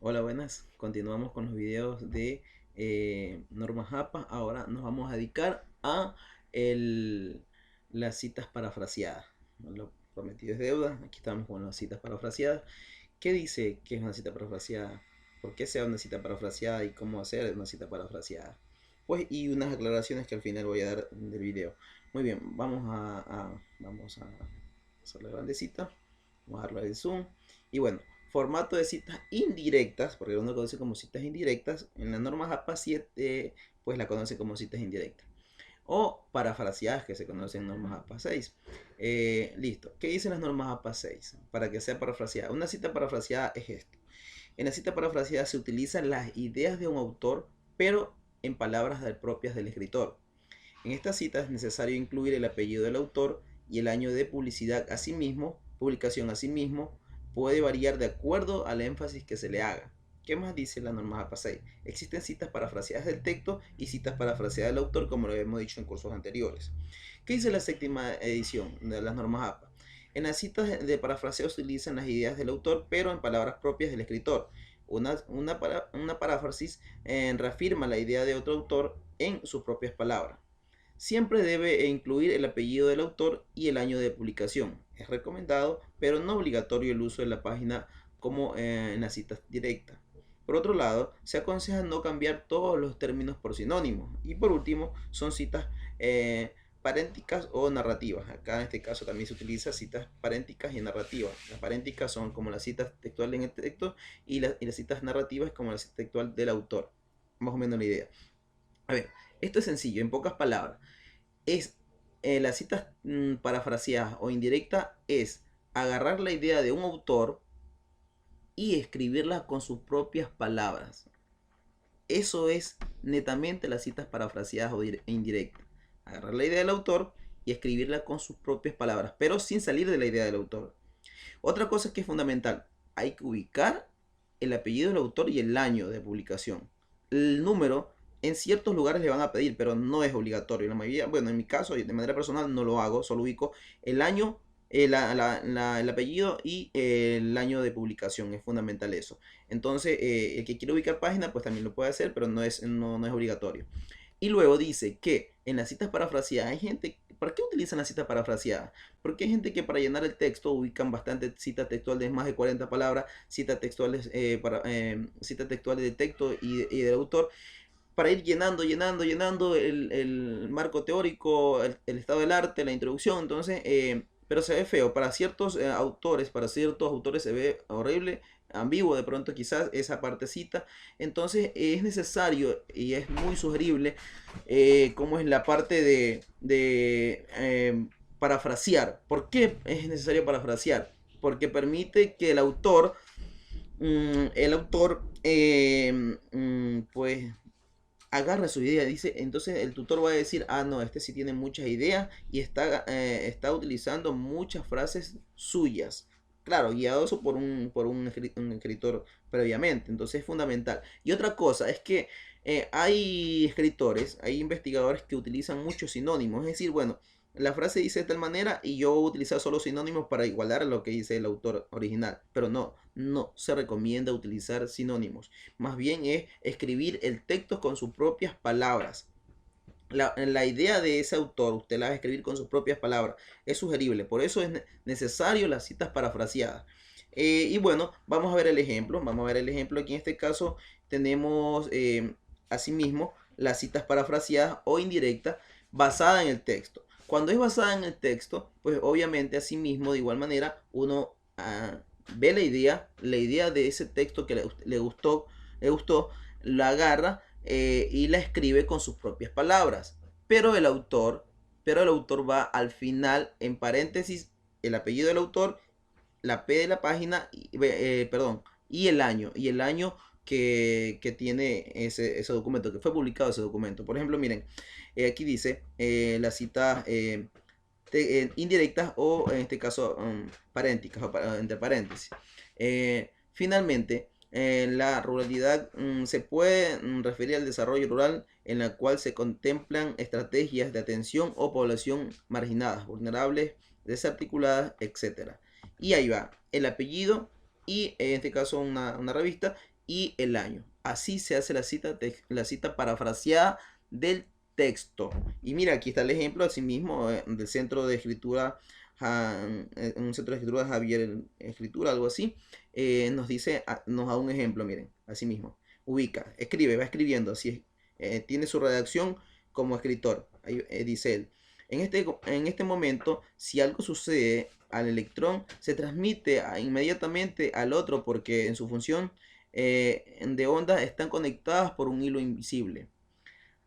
Hola, buenas. Continuamos con los videos de normas APA. Ahora nos vamos a dedicar a las citas parafraseadas. Lo prometido es deuda. Aquí estamos con las citas parafraseadas. ¿Qué dice que es una cita parafraseada? ¿Por qué sea una cita parafraseada y cómo hacer una cita parafraseada? Pues y unas aclaraciones que al final voy a dar del video. Muy bien, vamos a hacer la grandecita. Vamos a darle el zoom. Y bueno, formato de citas indirectas, porque uno conoce como citas indirectas, en la norma JAPA 7, pues la conoce como citas indirectas. O parafraseadas, que se conocen en normas APA 6. Listo. ¿Qué dicen las normas APA 6? Para que sea parafraseada. Una cita parafraseada es esto. En la cita parafraseada se utilizan las ideas de un autor, pero en palabras propias del escritor. En esta cita es necesario incluir el apellido del autor y el año de publicación asimismo, puede variar de acuerdo al énfasis que se le haga. ¿Qué más dice la norma APA 6? Existen citas parafraseadas del texto y citas parafraseadas del autor, como lo hemos dicho en cursos anteriores. ¿Qué dice la séptima edición de las normas APA? En las citas de parafraseo se utilizan las ideas del autor, pero en palabras propias del escritor. Una paráfrasis reafirma la idea de otro autor en sus propias palabras. Siempre debe incluir el apellido del autor y el año de publicación. Es recomendado, pero no obligatorio el uso de la página como en las citas directas. Por otro lado, se aconseja no cambiar todos los términos por sinónimos. Y por último, son citas parénticas o narrativas. Acá en este caso también se utiliza citas parénticas y narrativas. Las parénticas son como las citas textuales en el texto y las citas narrativas como la cita textual del autor. Más o menos la idea. A ver, esto es sencillo, en pocas palabras. Es las citas parafraseadas o indirectas es agarrar la idea de un autor y escribirla con sus propias palabras. Eso es netamente las citas parafraseadas o indirectas. Agarrar la idea del autor y escribirla con sus propias palabras, pero sin salir de la idea del autor. Otra cosa que es fundamental, hay que ubicar el apellido del autor y el año de publicación. El número en ciertos lugares le van a pedir, pero no es obligatorio. La mayoría, bueno, en mi caso, de manera personal, no lo hago, solo ubico el año, el apellido y el año de publicación. Es fundamental eso. Entonces, el que quiere ubicar página, pues también lo puede hacer, pero no es obligatorio. Y luego dice que en las citas parafraseadas hay gente, ¿para qué utilizan las citas parafraseadas? Porque hay gente que para llenar el texto ubican bastante citas textuales de más de 40 palabras, citas textuales, citas textuales de texto y del autor, para ir llenando el marco teórico, el estado del arte, la introducción. Entonces, pero se ve feo. Para ciertos autores se ve horrible, ambiguo de pronto quizás esa partecita. Entonces es necesario y es muy sugerible como es la parte de parafrasear. ¿Por qué es necesario parafrasear? Porque permite que el autor pues agarra su idea, dice, entonces el tutor va a decir, ah, no, este sí tiene muchas ideas y está utilizando muchas frases suyas. Claro, guiado eso por un escritor previamente, entonces es fundamental. Y otra cosa es que hay escritores, hay investigadores que utilizan muchos sinónimos, es decir, bueno, la frase dice de tal manera y yo voy a utilizar solo sinónimos para igualar a lo que dice el autor original. Pero no se recomienda utilizar sinónimos. Más bien es escribir el texto con sus propias palabras. La idea de ese autor, usted la va a escribir con sus propias palabras. Es sugerible, por eso es necesario las citas parafraseadas. Y bueno, vamos a ver el ejemplo. Vamos a ver el ejemplo. Aquí en este caso tenemos asimismo las citas parafraseadas o indirectas basadas en el texto. Cuando es basada en el texto, pues obviamente asimismo de igual manera uno ve la idea de ese texto que le gustó, la agarra y la escribe con sus propias palabras. Pero el autor va al final en paréntesis el apellido del autor, la P de la página, perdón, y el año que tiene ese documento, que fue publicado ese documento. Por ejemplo, miren, aquí dice la cita indirectas o en este caso parénticas o entre paréntesis. Finalmente, la ruralidad se puede referir al desarrollo rural en la cual se contemplan estrategias de atención o población marginadas, vulnerables, desarticuladas, etcétera. Y ahí va el apellido y en este caso una revista y el año. Así se hace la cita parafraseada del texto. Y mira, aquí está el ejemplo, asimismo, del centro de escritura, un centro de escritura Javier Escritura, algo así. Nos dice, nos da un ejemplo, miren, así mismo. Ubica, escribe, va escribiendo, así tiene su redacción como escritor. Ahí dice él. En este momento, si algo sucede al electrón, se transmite inmediatamente al otro porque en su función de onda están conectadas por un hilo invisible.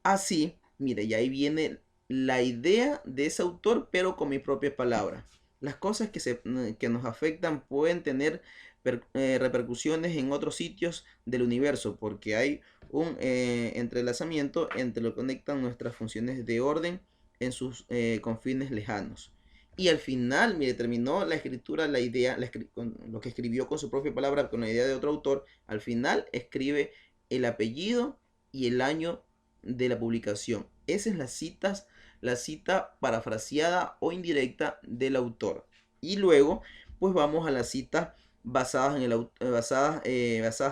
Así, mire, y ahí viene la idea de ese autor, pero con mis propias palabras. Las cosas que nos afectan pueden tener repercusiones en otros sitios del universo, porque hay un entrelazamiento entre lo que conectan nuestras funciones de orden en sus confines lejanos. Y al final, mire, terminó la escritura, la idea, lo que escribió con su propia palabra, con la idea de otro autor. Al final escribe el apellido y el año de la publicación. Esa es la cita parafraseada o indirecta del autor. Y luego, pues vamos a las citas basadas en el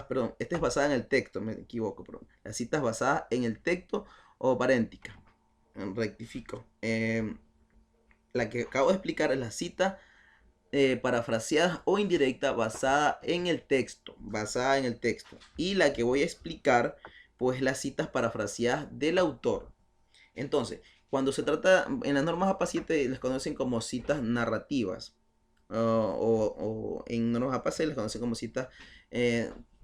perdón, esta es basada en el texto, me equivoco, perdón. Las citas basadas en el texto o paréntica. Rectifico. La que acabo de explicar es la cita parafraseada o indirecta basada en el texto, y la que voy a explicar pues las citas parafraseadas del autor. Entonces, cuando se trata, en las normas APA 7 les conocen como citas narrativas, o en normas APA 6 les conocen como citas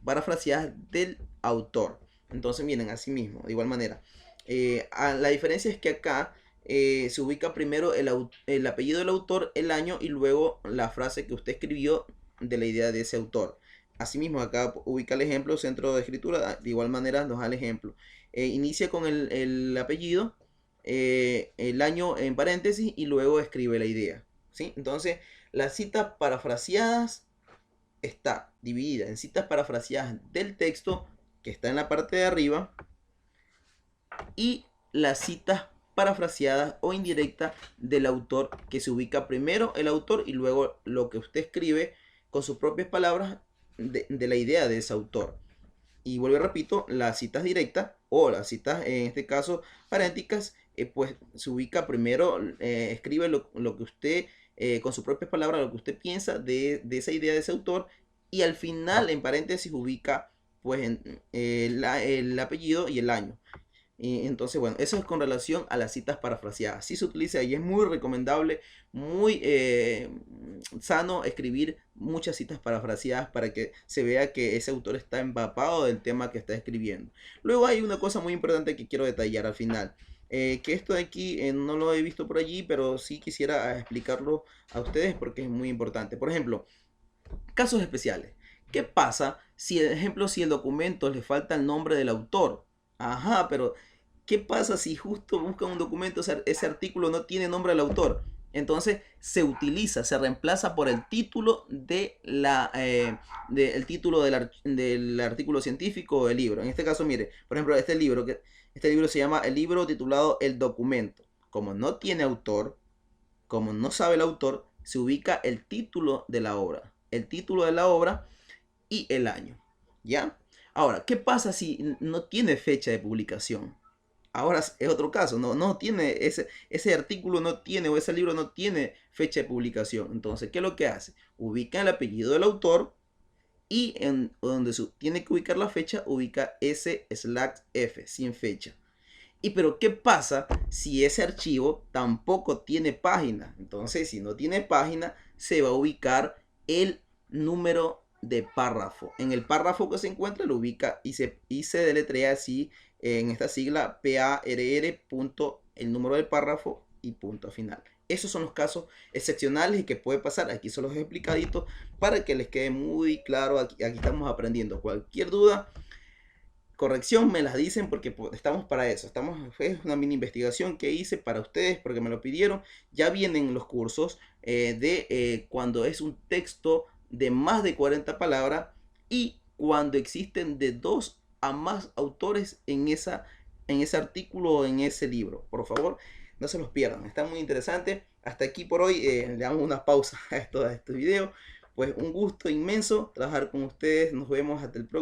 parafraseadas del autor. Entonces, miren, así mismo, de igual manera. La diferencia es que acá se ubica primero el apellido del autor, el año y luego la frase que usted escribió de la idea de ese autor. Asimismo, acá ubica el ejemplo, centro de escritura, de igual manera nos da el ejemplo. Inicia con el apellido, el año en paréntesis y luego escribe la idea. ¿Sí? Entonces, las citas parafraseadas está dividida en citas parafraseadas del texto, que está en la parte de arriba, y las citas parafraseadas o indirectas del autor, que se ubica primero el autor y luego lo que usted escribe con sus propias palabras de la idea de ese autor. Y vuelvo y repito, las citas directas o las citas, en este caso, parénticas, pues se ubica primero, escribe lo que usted, con sus propias palabras, lo que usted piensa de esa idea de ese autor, y al final, en paréntesis, ubica pues el apellido y el año. Entonces, bueno, eso es con relación a las citas parafraseadas. Sí se utiliza y es muy recomendable, muy sano escribir muchas citas parafraseadas para que se vea que ese autor está empapado del tema que está escribiendo. Luego hay una cosa muy importante que quiero detallar al final. Que esto de aquí no lo he visto por allí, pero sí quisiera explicarlo a ustedes porque es muy importante. Por ejemplo, casos especiales. ¿Qué pasa si, ejemplo, si el documento le falta el nombre del autor? Ajá, pero ¿qué pasa si justo buscan un documento, o sea, ese artículo no tiene nombre del autor? Entonces se reemplaza por el título el título del artículo científico o del libro. En este caso, mire, por ejemplo, este libro se llama el libro titulado El Documento. Como no tiene autor, como no sabe el autor, se ubica el título de la obra. El título de la obra y el año. ¿Ya? Ahora, ¿qué pasa si no tiene fecha de publicación? Ahora es otro caso, no tiene ese artículo no tiene o ese libro no tiene fecha de publicación. Entonces, ¿qué es lo que hace? Ubica el apellido del autor y en donde tiene que ubicar la fecha, ubica S/F, sin fecha. Y pero ¿qué pasa si ese archivo tampoco tiene página? Entonces, si no tiene página, se va a ubicar el número de párrafo. En el párrafo que se encuentra lo ubica y se deletrea así en esta sigla PARR, punto, el número del párrafo y punto final. Esos son los casos excepcionales y que puede pasar. Aquí se los he explicadito para que les quede muy claro. Aquí estamos aprendiendo. Cualquier duda, corrección, me las dicen porque estamos para eso. Es una mini investigación que hice para ustedes porque me lo pidieron. Ya vienen los cursos de cuando es un texto de más de 40 palabras y cuando existen de 2 a más autores en ese artículo o en ese libro. Por favor, no se los pierdan. Está muy interesante. Hasta aquí por hoy. Le damos una pausa a este video. Pues un gusto inmenso trabajar con ustedes. Nos vemos hasta el próximo.